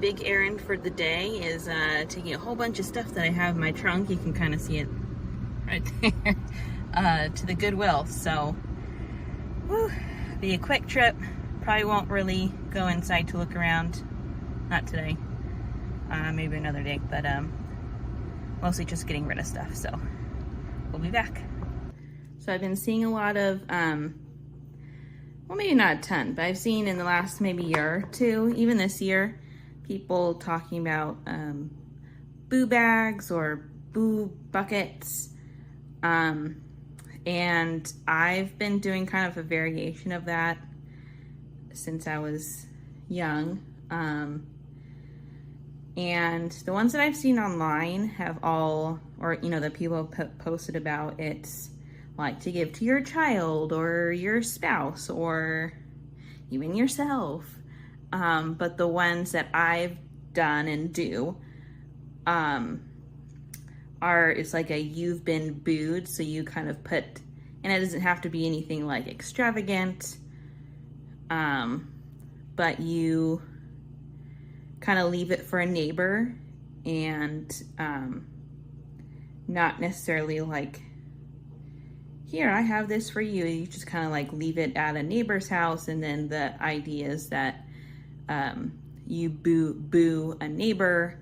big errand for the day is taking a whole bunch of stuff that I have in my trunk. You can kind of see it right there, to the Goodwill. So, whew, be a quick trip. Probably won't really go inside to look around. Not today. Maybe another day, but mostly just getting rid of stuff. So, we'll be back. So I've been seeing a lot of, well, maybe not a ton, but I've seen in the last maybe year or two, even this year, people talking about boo bags or boo buckets. And I've been doing kind of a variation of that since I was young. And the ones that I've seen online have all, or, you know, that people posted about, it's like to give to your child or your spouse or even yourself. But the ones that I've done and do are, it's like a you've been booed. So you kind of put, and it doesn't have to be anything like extravagant, but you kind of leave it for a neighbor and not necessarily like, here, I have this for you. You just kind of like leave it at a neighbor's house, and then the idea is that you boo a neighbor,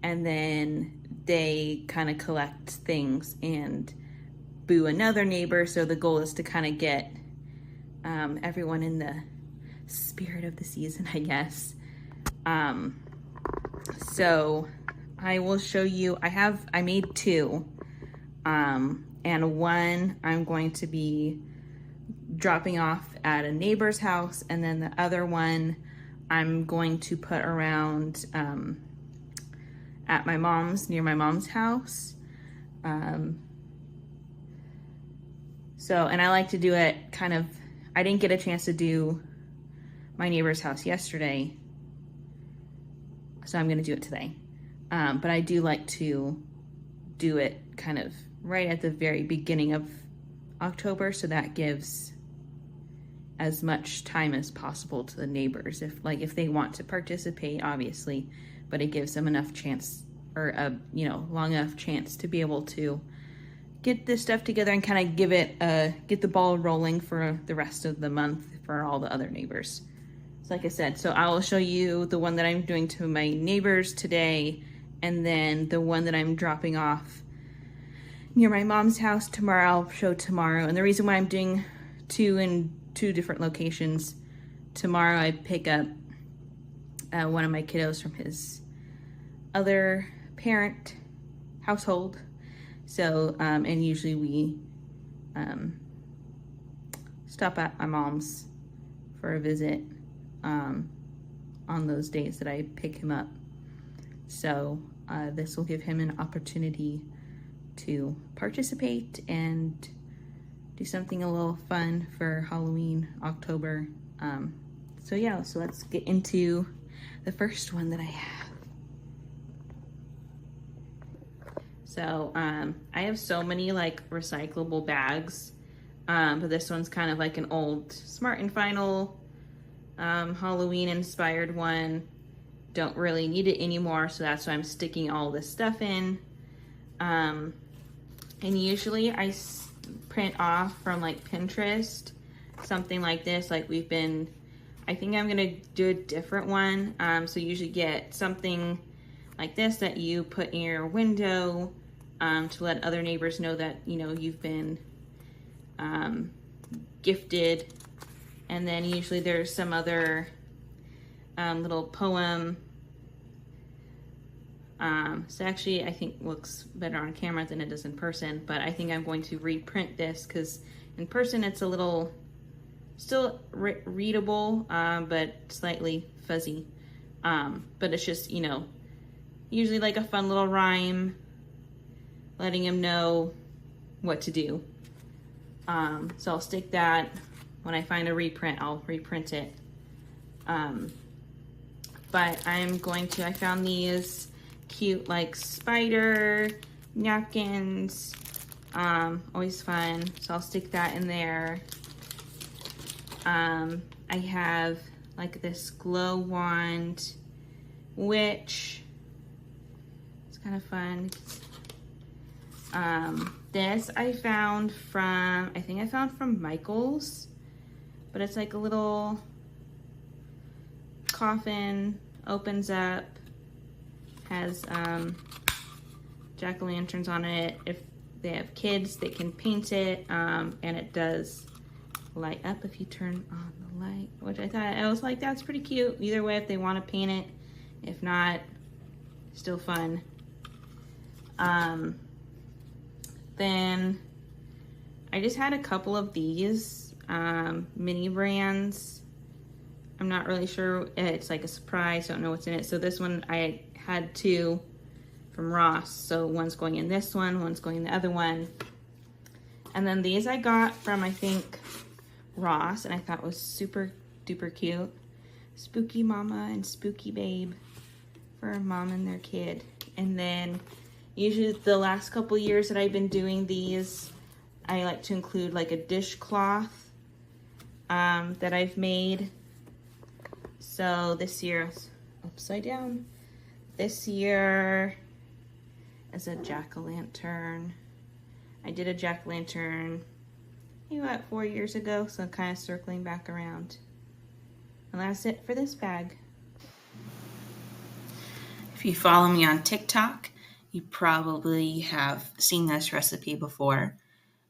and then they kind of collect things and boo another neighbor. So the goal is to kind of get everyone in the spirit of the season, I guess. So I will show you, I made two, and one I'm going to be dropping off at a neighbor's house, and then the other one I'm going to put around at my mom's, near my mom's house. So, and I like to do it kind of, I didn't get a chance to do my neighbor's house yesterday, so I'm gonna do it today. But I do like to do it kind of right at the very beginning of October, so that gives as much time as possible to the neighbors, if they want to participate, obviously, but it gives them enough chance, or a long enough chance to be able to get this stuff together and kind of get the ball rolling for the rest of the month for all the other neighbors. So like I said, so I will show you the one that I'm doing to my neighbors today, and then the one that I'm dropping off near my mom's house tomorrow, I'll show tomorrow. And the reason why I'm doing two in two different locations, tomorrow I pick up one of my kiddos from his other parent household. So, and usually we stop at my mom's for a visit on those days that I pick him up. So this will give him an opportunity to participate and do something a little fun for Halloween, October. So yeah, so let's get into the first one that I have. So I have so many like recyclable bags, but this one's kind of like an old Smart and Final Halloween inspired one. Don't really need it anymore, so that's why I'm sticking all this stuff in. And usually I print off from like Pinterest, something like this. Like I think I'm gonna do a different one. So you usually get something like this that you put in your window to let other neighbors know that, you've been gifted. And then usually there's some other little poem. So actually I think looks better on camera than it does in person, but I think I'm going to reprint this because in person it's a little still readable, but slightly fuzzy. But it's just, usually like a fun little rhyme, letting him know what to do. So I'll stick that. When I find a reprint, I'll reprint it. But I found these cute like spider napkins, always fun. So I'll stick that in there. I have like this glow wand which is kind of fun. This I found from, I think I found from Michael's, but it's like a little coffin, opens up, has jack-o'-lanterns on it. If they have kids, they can paint it, and it does light up if you turn on the light, which I was like, that's pretty cute. Either way, if they want to paint it, if not, still fun. Then I just had a couple of these mini brands. I'm not really sure. It's like a surprise. Don't know what's in it. So this one I had two from Ross. So one's going in this one, one's going in the other one. And then these I got from, I think, Ross, and I thought was super duper cute. Spooky Mama and Spooky Babe for mom and their kid. And then usually the last couple years that I've been doing these, I like to include like a dishcloth that I've made. So this year, upside down, this year is a jack-o'-lantern. I did a jack-o'-lantern about 4 years ago, so I'm kind of circling back around. And that's it for this bag. If you follow me on TikTok, you probably have seen this recipe before.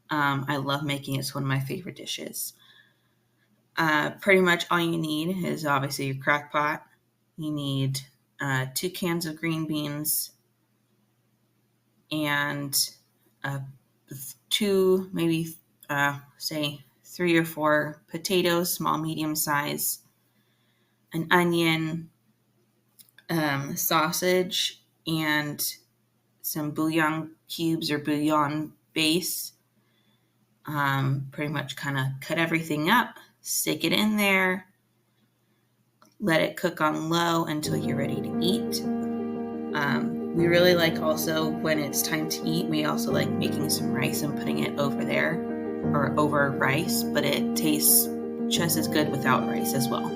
I love making it. It's one of my favorite dishes. Pretty much all you need is obviously your crock pot. You need 2 cans of green beans and 2, maybe say 3 or 4 potatoes, small, medium size, an onion, sausage, and some bouillon cubes or bouillon base. Pretty much kind of cut everything up, stick it in there, let it cook on low until you're ready to eat. We really like also when it's time to eat, we also like making some rice and putting it over there or over rice, but it tastes just as good without rice as well.